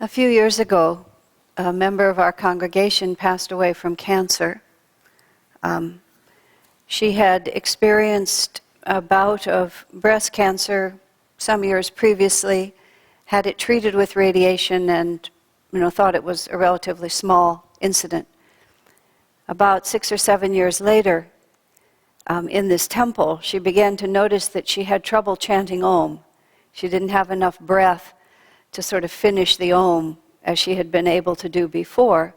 A few years ago, a member of our congregation passed away from cancer. She had experienced a bout of breast cancer some years previously, had it treated with radiation, and thought it was a relatively small incident. About 6 or 7 years later, in this temple, she began to notice that she had trouble chanting Om. She didn't have enough breath to sort of finish the Om as she had been able to do before.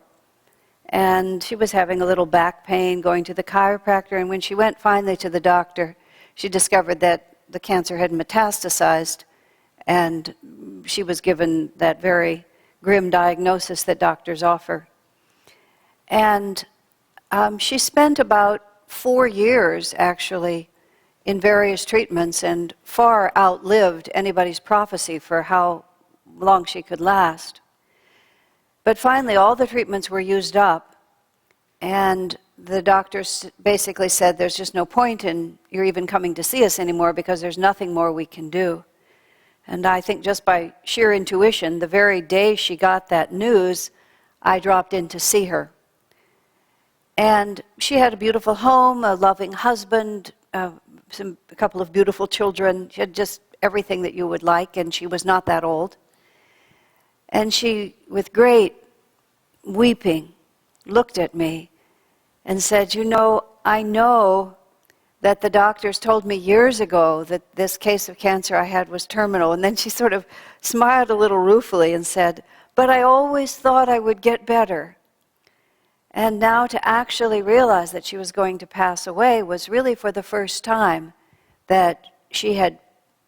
And she was having a little back pain, going to the chiropractor, and when she went finally to the doctor, she discovered that the cancer had metastasized, and she was given that very grim diagnosis that doctors offer. And she spent about 4 years, actually, in various treatments and far outlived anybody's prophecy for how long she could last. But finally, all the treatments were used up, and the doctors basically said, there's just no point in you're even coming to see us anymore because there's nothing more we can do. And I think just by sheer intuition, the very day she got that news, I dropped in to see her. And she had a beautiful home, a loving husband, a couple of beautiful children. She had just everything that you would like, and she was not that old. And she, with great weeping, looked at me and said, I know that the doctors told me years ago that this case of cancer I had was terminal. And then she sort of smiled a little ruefully and said, but I always thought I would get better. And now to actually realize that she was going to pass away was really for the first time that she had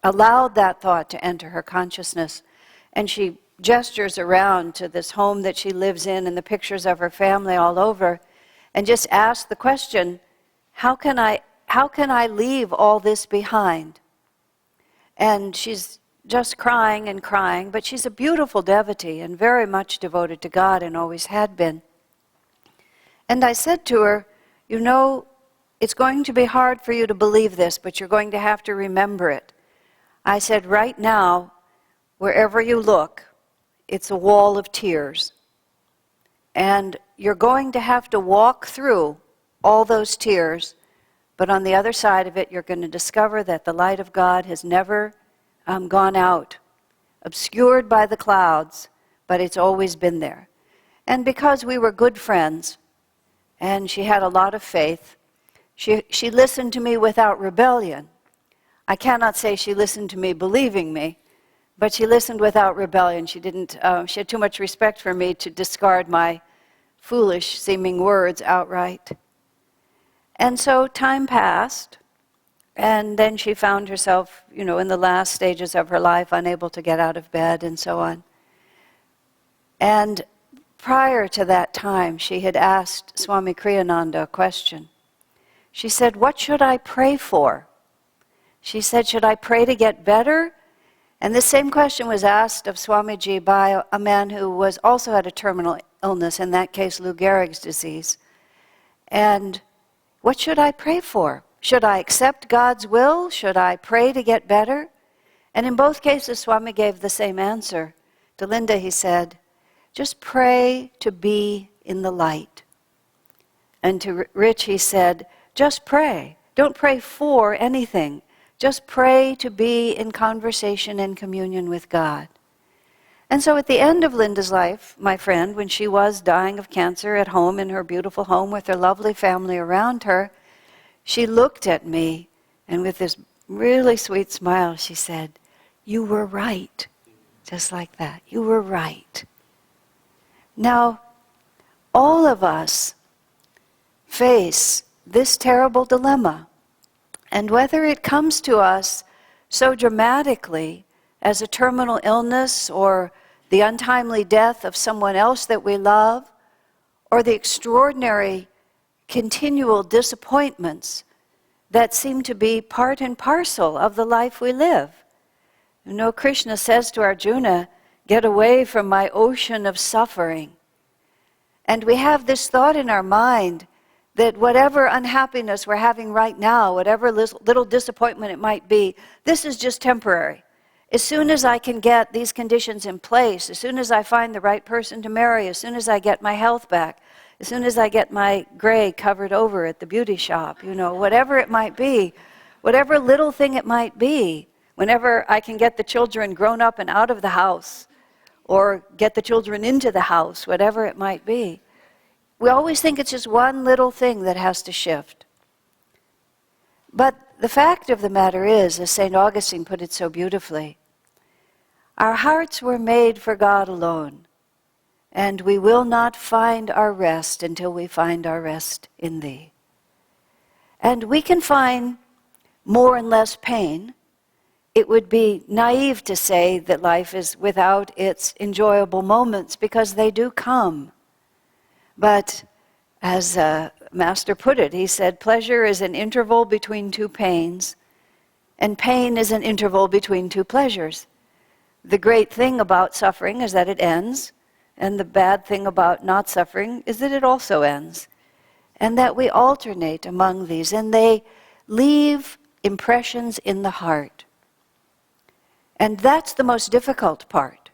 allowed that thought to enter her consciousness. And she gestures around to this home that she lives in and the pictures of her family all over, and just asks the question, how can I leave all this behind? And she's just crying and crying, but she's a beautiful devotee and very much devoted to God and always had been. And I said to her, it's going to be hard for you to believe this, but you're going to have to remember it. I said, right now, wherever you look, it's a wall of tears. And you're going to have to walk through all those tears, but on the other side of it, you're going to discover that the light of God has never gone out, obscured by the clouds, but it's always been there. And because we were good friends, and she had a lot of faith, she listened to me without rebellion. I cannot say she listened to me believing me, but she listened without rebellion. She had too much respect for me to discard my foolish seeming words outright. And so time passed, and then she found herself, in the last stages of her life, unable to get out of bed and so on. And prior to that time, she had asked Swami Kriyananda a question. She said, what should I pray for? She said, should I pray to get better? And this same question was asked of Swamiji by a man who also had a terminal illness, in that case Lou Gehrig's disease. And what should I pray for? Should I accept God's will? Should I pray to get better? And in both cases, Swami gave the same answer. To Linda, he said, just pray to be in the light. And to Rich, he said, just pray. Don't pray for anything. Just pray to be in conversation and communion with God. And so at the end of Linda's life, my friend, when she was dying of cancer at home in her beautiful home with her lovely family around her, she looked at me, and with this really sweet smile, she said, you were right. Just like that. You were right. Now, all of us face this terrible dilemma. And whether it comes to us so dramatically as a terminal illness or the untimely death of someone else that we love, or the extraordinary continual disappointments that seem to be part and parcel of the life we live. Krishna says to Arjuna, get away from my ocean of suffering. And we have this thought in our mind that whatever unhappiness we're having right now, whatever little disappointment it might be, this is just temporary. As soon as I can get these conditions in place, as soon as I find the right person to marry, as soon as I get my health back, as soon as I get my gray covered over at the beauty shop, whatever it might be, whatever little thing it might be, whenever I can get the children grown up and out of the house, or get the children into the house, whatever it might be. We always think it's just one little thing that has to shift. But the fact of the matter is, as St. Augustine put it so beautifully, our hearts were made for God alone, and we will not find our rest until we find our rest in Thee. And we can find more and less pain. It would be naive to say that life is without its enjoyable moments, because they do come. But as Master put it, he said, pleasure is an interval between two pains, and pain is an interval between two pleasures. The great thing about suffering is that it ends, and the bad thing about not suffering is that it also ends, and that we alternate among these, and they leave impressions in the heart. And that's the most difficult part,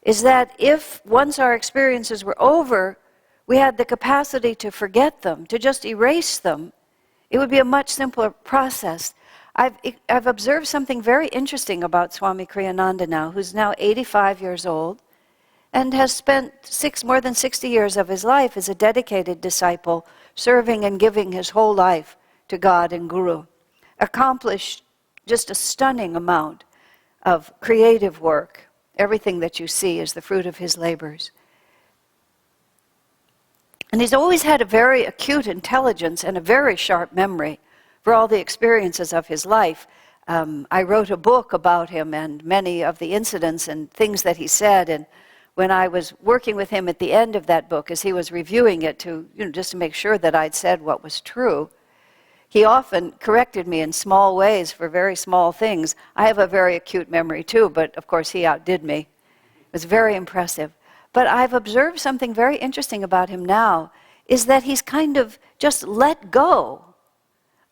is that if once our experiences were over, we had the capacity to forget them, to just erase them, it would be a much simpler process. I've observed something very interesting about Swami Kriyananda now, who's now 85 years old, and has spent more than 60 years of his life as a dedicated disciple, serving and giving his whole life to God and Guru. Accomplished just a stunning amount of creative work. Everything that you see is the fruit of his labors. And he's always had a very acute intelligence and a very sharp memory for all the experiences of his life. I wrote a book about him and many of the incidents and things that he said, and when I was working with him at the end of that book, as he was reviewing it just to make sure that I'd said what was true, he often corrected me in small ways for very small things. I have a very acute memory too, but of course he outdid me. It was very impressive. But I've observed something very interesting about him now, is that he's kind of just let go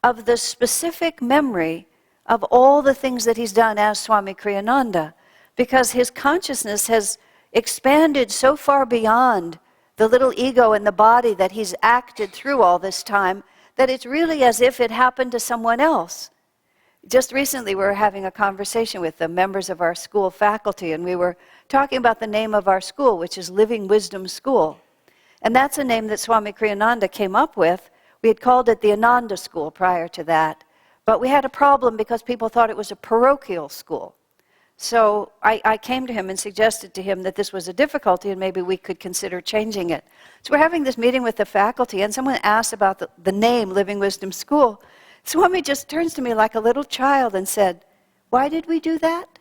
of the specific memory of all the things that he's done as Swami Kriyananda, because his consciousness has expanded so far beyond the little ego in the body that he's acted through all this time, that it's really as if it happened to someone else. Just recently we were having a conversation with the members of our school faculty, and we were talking about the name of our school, which is Living Wisdom School. And that's a name that Swami Kriyananda came up with. We had called it the Ananda School prior to that, but we had a problem because people thought it was a parochial school. So I came to him and suggested to him that this was a difficulty and maybe we could consider changing it. So we're having this meeting with the faculty, and someone asked about the name Living Wisdom School. Swami just turns to me like a little child and said, "Why did we do that?"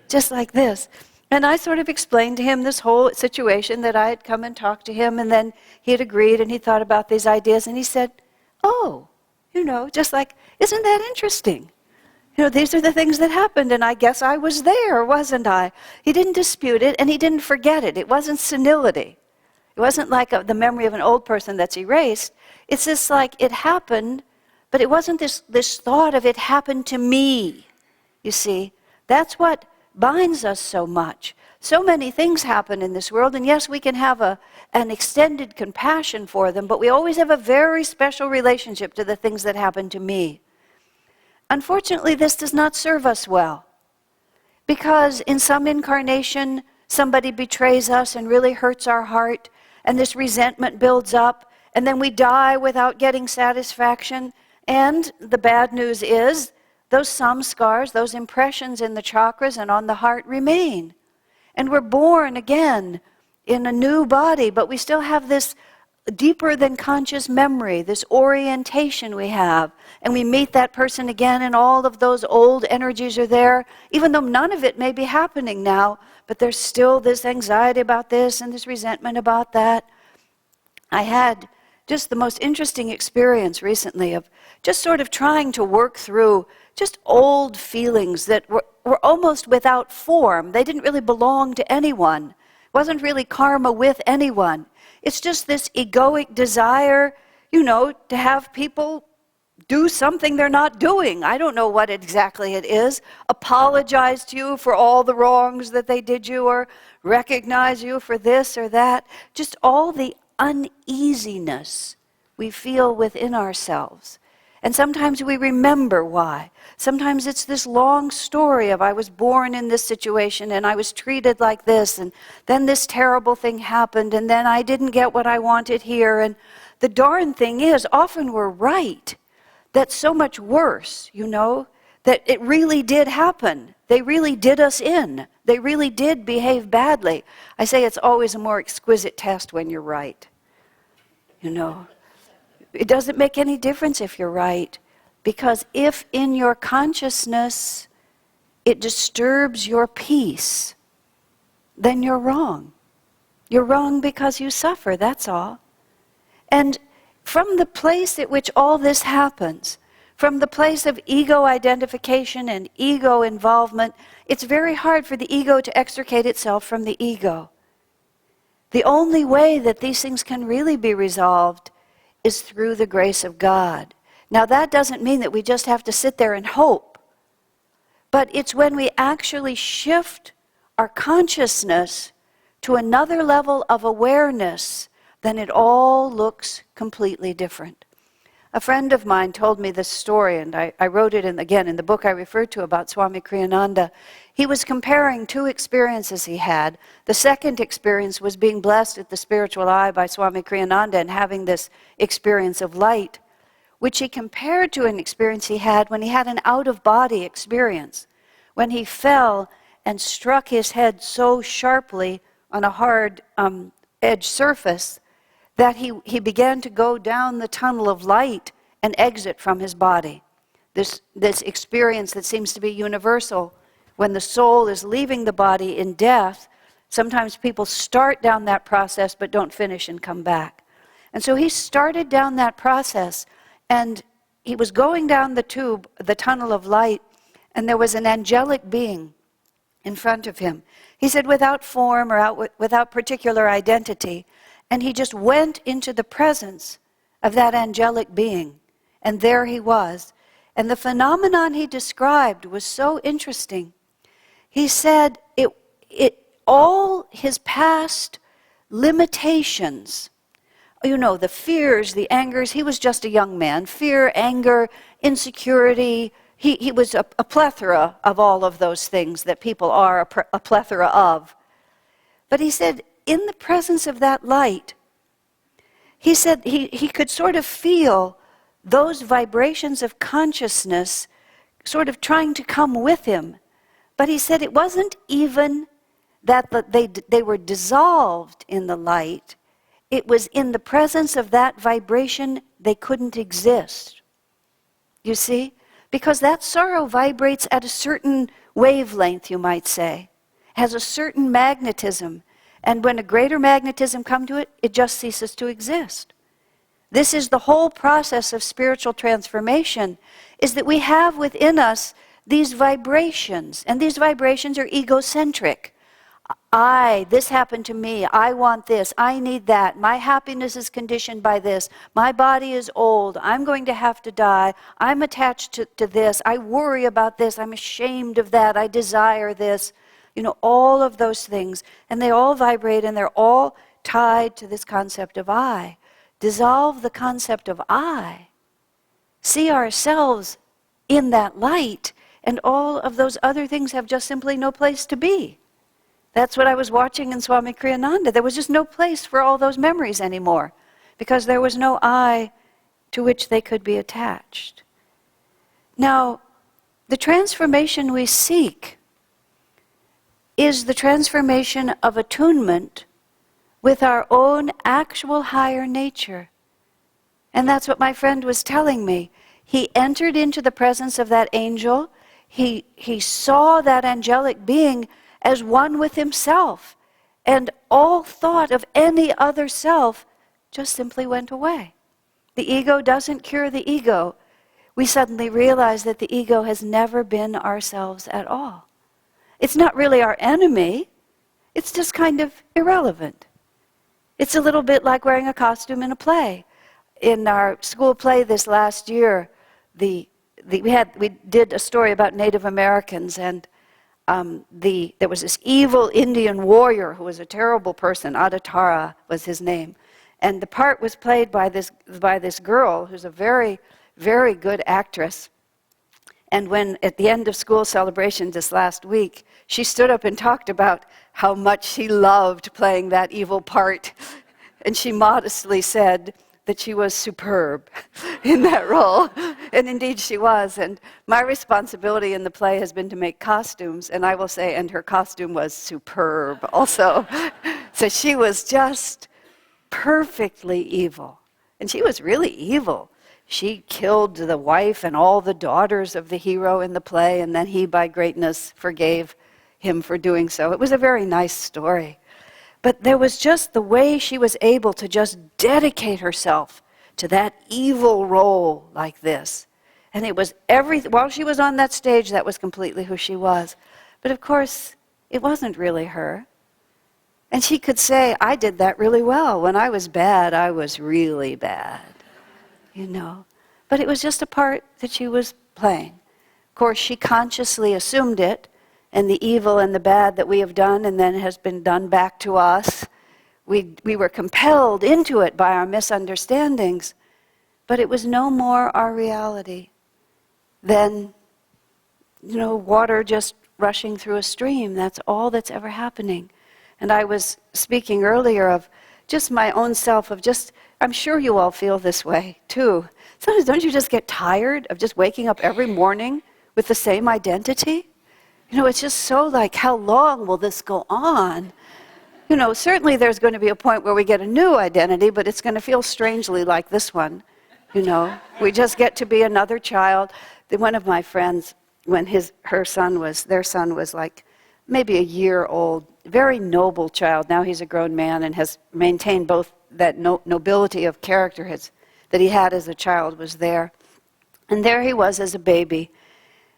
Just like this. And I sort of explained to him this whole situation, that I had come and talked to him, and then he had agreed and he thought about these ideas, and he said, "Oh, just like, isn't that interesting? These are the things that happened, and I guess I was there, wasn't I?" He didn't dispute it, and he didn't forget it. It wasn't senility. It wasn't like the memory of an old person that's erased. It's just like it happened, but it wasn't this thought of it happened to me. You see, that's what binds us so much. So many things happen in this world, and yes, we can have an extended compassion for them, but we always have a very special relationship to the things that happen to me. Unfortunately, this does not serve us well, because in some incarnation, somebody betrays us and really hurts our heart, and this resentment builds up, and then we die without getting satisfaction. And the bad news is, those samskars, those impressions in the chakras and on the heart remain. And we're born again in a new body, but we still have this deeper than conscious memory, this orientation we have. And we meet that person again, and all of those old energies are there, even though none of it may be happening now, but there's still this anxiety about this and this resentment about that. I had just the most interesting experience recently of just sort of trying to work through just old feelings that were almost without form. They didn't really belong to anyone. It wasn't really karma with anyone. It's just this egoic desire, to have people do something they're not doing. I don't know what exactly it is. Apologize to you for all the wrongs that they did you, or recognize you for this or that. Just all the uneasiness we feel within ourselves. And sometimes we remember why. Sometimes it's this long story of I was born in this situation and I was treated like this, and then this terrible thing happened, and then I didn't get what I wanted here. And the darn thing is, often we're right. That's so much worse, that it really did happen. They really did us in. They really did behave badly. I say it's always a more exquisite test when you're right. It doesn't make any difference if you're right, because if in your consciousness it disturbs your peace, then you're wrong. You're wrong because you suffer, that's all. And from the place at which all this happens, from the place of ego identification and ego involvement, it's very hard for the ego to extricate itself from the ego. The only way that these things can really be resolved is through the grace of God. Now that doesn't mean that we just have to sit there and hope, but it's when we actually shift our consciousness to another level of awareness, then it all looks completely different. A friend of mine told me this story, and I wrote it again in the book I referred to about Swami Kriyananda. He was comparing two experiences he had. The second experience was being blessed at the spiritual eye by Swami Kriyananda and having this experience of light, which he compared to an experience he had when he had an out-of-body experience, when he fell and struck his head so sharply on a hard edge surface that he began to go down the tunnel of light and exit from his body. This experience that seems to be universal. When the soul is leaving the body in death, sometimes people start down that process but don't finish and come back. And so he started down that process, and he was going down the tunnel of light, and there was an angelic being in front of him. He said without form or without particular identity, and he just went into the presence of that angelic being. And there he was. And the phenomenon he described was so interesting. He said all his past limitations, the fears, the angers, he was just a young man. Fear, anger, insecurity. He was a plethora of all of those things that people are a plethora of. But he said, in the presence of that light, he said he could sort of feel those vibrations of consciousness sort of trying to come with him. But he said it wasn't even that they were dissolved in the light. It was in the presence of that vibration they couldn't exist. You see? Because that sorrow vibrates at a certain wavelength, you might say, has a certain magnetism. And when a greater magnetism comes to it, it just ceases to exist. This is the whole process of spiritual transformation, is that we have within us these vibrations, and these vibrations are egocentric. This happened to me, I want this, I need that, my happiness is conditioned by this, my body is old, I'm going to have to die, I'm attached to this, I worry about this, I'm ashamed of that, I desire this. All of those things, and they all vibrate, and they're all tied to this concept of I. Dissolve the concept of I. See ourselves in that light, and all of those other things have just simply no place to be. That's what I was watching in Swami Kriyananda. There was just no place for all those memories anymore, because there was no I to which they could be attached. Now, the transformation we seek is the transformation of attunement with our own actual higher nature. And that's what my friend was telling me. He entered into the presence of that angel. He saw that angelic being as one with himself. And all thought of any other self just simply went away. The ego doesn't cure the ego. We suddenly realize that the ego has never been ourselves at all. It's not really our enemy. It's just kind of irrelevant. It's a little bit like wearing a costume in a play. In our school play this last year, we did a story about Native Americans, and there was this evil Indian warrior who was a terrible person. Adatara was his name, and the part was played by this girl who's a very, very good actress. And when at the end of school celebration this last week, she stood up and talked about how much she loved playing that evil part, and she modestly said that she was superb in that role. And indeed she was. And my responsibility in the play has been to make costumes, and I will say, and her costume was superb also. So she was just perfectly evil. And she was really evil. She killed the wife and all the daughters of the hero in the play, and then he, by greatness, forgave him for doing so. It was a very nice story. But there was just the way she was able to just dedicate herself to that evil role like this. And it was while she was on that stage, that was completely who she was. But of course, it wasn't really her. And she could say, I did that really well. When I was bad, I was really bad. You know. But it was just a part that she was playing. Of course, she consciously assumed it, and the evil and the bad that we have done and then has been done back to us, we were compelled into it by our misunderstandings, but it was no more our reality than, water just rushing through a stream. That's all that's ever happening. And I was speaking earlier of just my own self, I'm sure you all feel this way too. Sometimes don't you just get tired of just waking up every morning with the same identity? It's just so like, how long will this go on? Certainly there's going to be a point where we get a new identity, but it's going to feel strangely like this one. We just get to be another child. One of my friends, when their son was like maybe a year old, very noble child. Now he's a grown man and has maintained both that nobility of character that he had as a child was there. And there he was as a baby.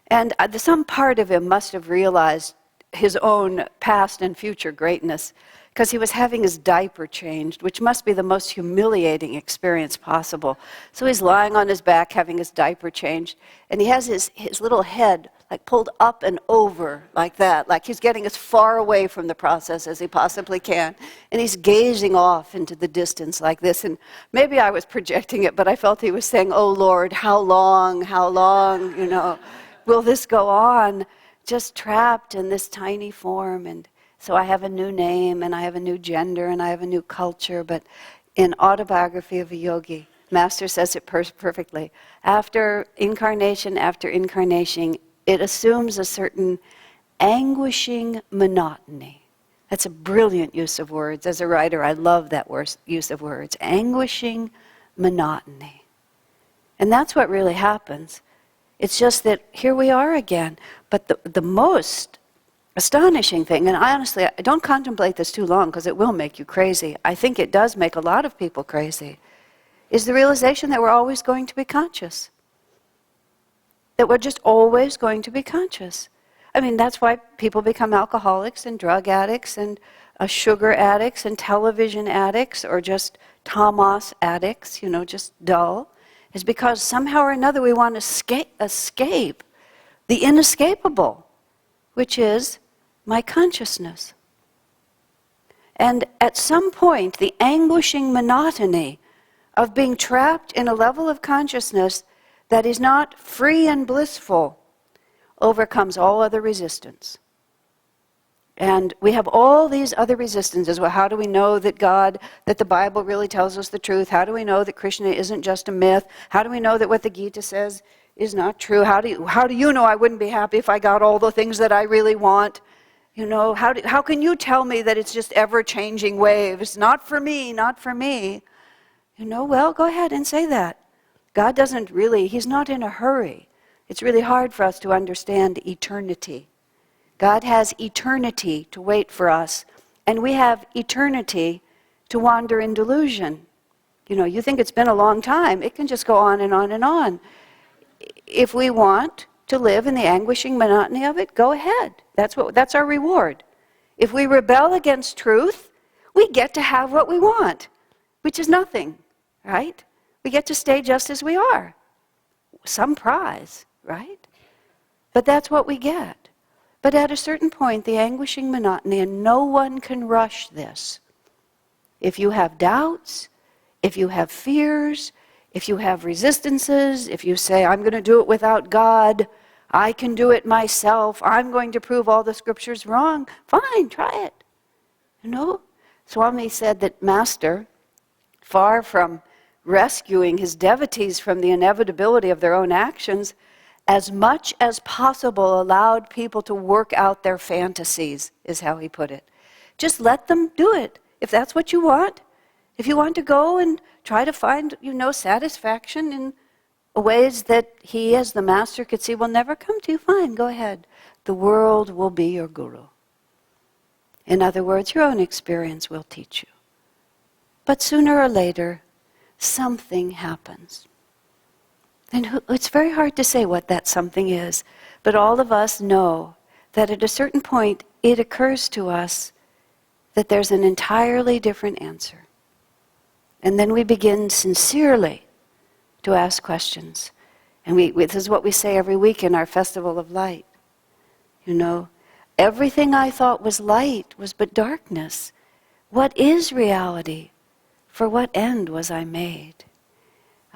And some part of him must have realized his own past and future greatness, because he was having his diaper changed, which must be the most humiliating experience possible. So he's lying on his back having his diaper changed, and he has his little head like pulled up and over like that, like he's getting as far away from the process as he possibly can. And he's gazing off into the distance like this. And maybe I was projecting it, but I felt he was saying, oh Lord, how long, will this go on? Just trapped in this tiny form. And so I have a new name, and I have a new gender, and I have a new culture. But in Autobiography of a Yogi, Master says it perfectly. After incarnation, it assumes a certain anguishing monotony. That's a brilliant use of words. As a writer, I love that use of words. Anguishing monotony. And that's what really happens. It's just that here we are again. But the most astonishing thing, and I don't contemplate this too long because it will make you crazy. I think it does make a lot of people crazy, is the realization that we're always going to be conscious. That we're just always going to be conscious. I mean, that's why people become alcoholics and drug addicts and sugar addicts and television addicts or just tamas addicts, just dull. Is because somehow or another we want to escape the inescapable, which is my consciousness. And at some point, the anguishing monotony of being trapped in a level of consciousness that is not free and blissful overcomes all other resistance. And we have all these other resistances. Well, how do we know that the Bible really tells us the truth? How do we know that Krishna isn't just a myth? How do we know that what the Gita says is not true? How do you know I wouldn't be happy if I got all the things that I really want? How can you tell me that it's just ever-changing waves? Not for me, not for me. Well, go ahead and say that. God He's not in a hurry. It's really hard for us to understand eternity. God has eternity to wait for us, and we have eternity to wander in delusion. You think it's been a long time, it can just go on and on and on. If we want to live in the anguishing monotony of it, go ahead. That's our reward. If we rebel against truth, we get to have what we want, which is nothing, right? We get to stay just as we are. some prize, right? But that's what we get. But at a certain point, the anguishing monotony, and no one can rush this. If you have doubts, if you have fears, if you have resistances, if you say, I'm going to do it without God, I can do it myself, I'm going to prove all the scriptures wrong, fine, try it. You know? Swami said that Master, far from rescuing his devotees from the inevitability of their own actions, as much as possible allowed people to work out their fantasies, is how he put it. Just let them do it. If that's what you want, if you want to go and try to find, satisfaction in ways that he, as the Master, could see will never come to you, fine, go ahead. The world will be your guru. In other words, your own experience will teach you. But sooner or later, something happens. And it's very hard to say what that something is, but all of us know that at a certain point, it occurs to us that there's an entirely different answer. And then we begin sincerely to ask questions. And this is what we say every week in our Festival of Light. Everything I thought was light was but darkness. What is reality? For what end was I made?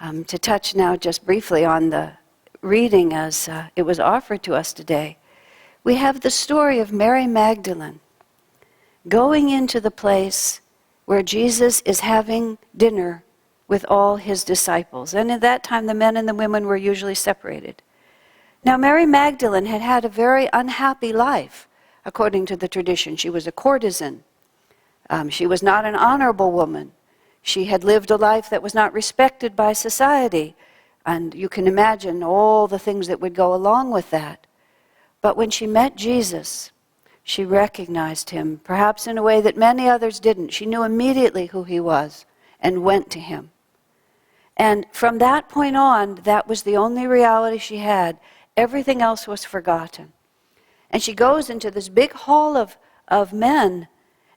To touch now just briefly on the reading as it was offered to us today, we have the story of Mary Magdalene going into the place where Jesus is having dinner with all his disciples. And at that time, the men and the women were usually separated. Now, Mary Magdalene had had a very unhappy life, according to the tradition. She was a courtesan. She was not an honorable woman. She had lived a life that was not respected by society. And you can imagine all the things that would go along with that. But when she met Jesus, she recognized him, perhaps in a way that many others didn't. She knew immediately who he was and went to him. And from that point on, that was the only reality she had. Everything else was forgotten. And she goes into this big hall of men,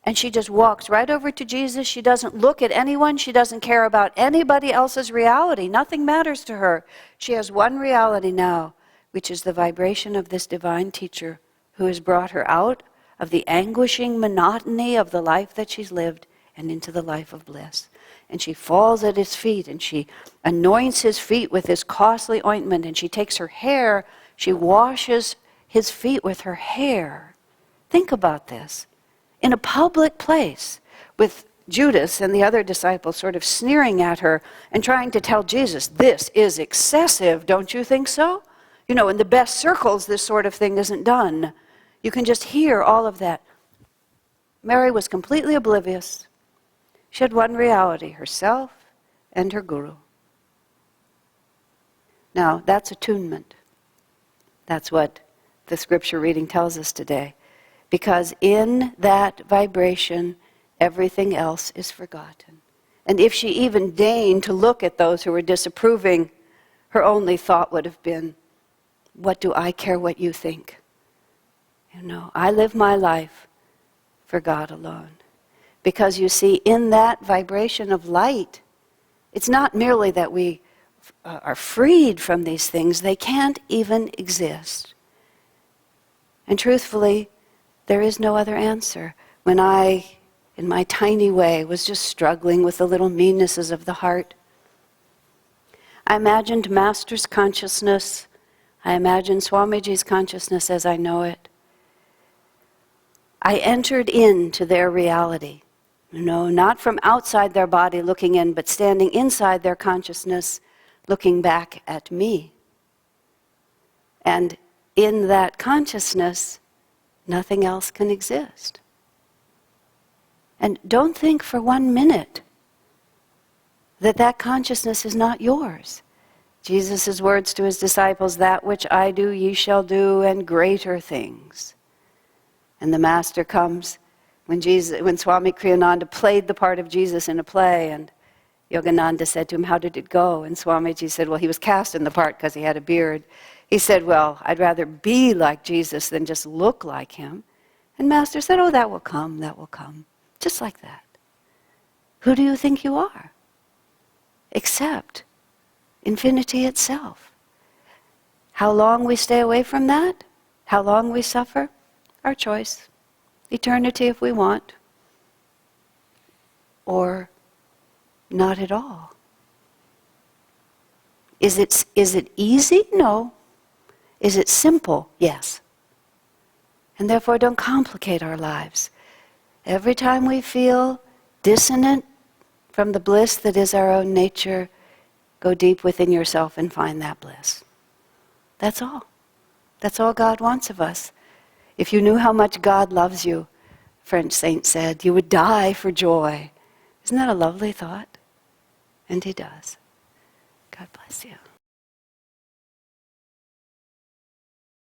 and she just walks right over to Jesus. She doesn't look at anyone. She doesn't care about anybody else's reality. Nothing matters to her. She has one reality now, which is the vibration of this divine teacher who has brought her out of the anguishing monotony of the life that she's lived and into the life of bliss. And she falls at his feet, and she anoints his feet with this costly ointment, and she takes her hair, she washes his feet with her hair. Think about this. In a public place, with Judas and the other disciples sort of sneering at her and trying to tell Jesus, this is excessive, don't you think so? In the best circles, this sort of thing isn't done. You can just hear all of that. Mary was completely oblivious. She had one reality, herself and her guru. Now, that's attunement. That's what the scripture reading tells us today. Because in that vibration, everything else is forgotten. And if she even deigned to look at those who were disapproving, her only thought would have been, what do I care what you think? I live my life for God alone. Because you see, in that vibration of light, it's not merely that we are freed from these things, they can't even exist. And truthfully, there is no other answer. When I, in my tiny way, was just struggling with the little meannesses of the heart, I imagined Master's consciousness. I imagined Swamiji's consciousness as I know it. I entered into their reality. Not from outside their body looking in, but standing inside their consciousness, looking back at me. And in that consciousness, nothing else can exist. And don't think for 1 minute that consciousness is not yours. Jesus' words to his disciples, that which I do, ye shall do, and greater things. And the Master comes when Swami Kriyananda played the part of Jesus in a play, and Yogananda said to him, how did it go? And Swamiji said, well, he was cast in the part because he had a beard. He said, well, I'd rather be like Jesus than just look like him. And Master said, oh, that will come, just like that. Who do you think you are? Except infinity itself. How long we stay away from that? How long we suffer? Our choice. Eternity if we want. Or not at all. Is it easy? No. Is it simple? Yes. And therefore don't complicate our lives. Every time we feel dissonant from the bliss that is our own nature, go deep within yourself and find that bliss. That's all. That's all God wants of us. If you knew how much God loves you, French saint said, you would die for joy. Isn't that a lovely thought? And he does. God bless you.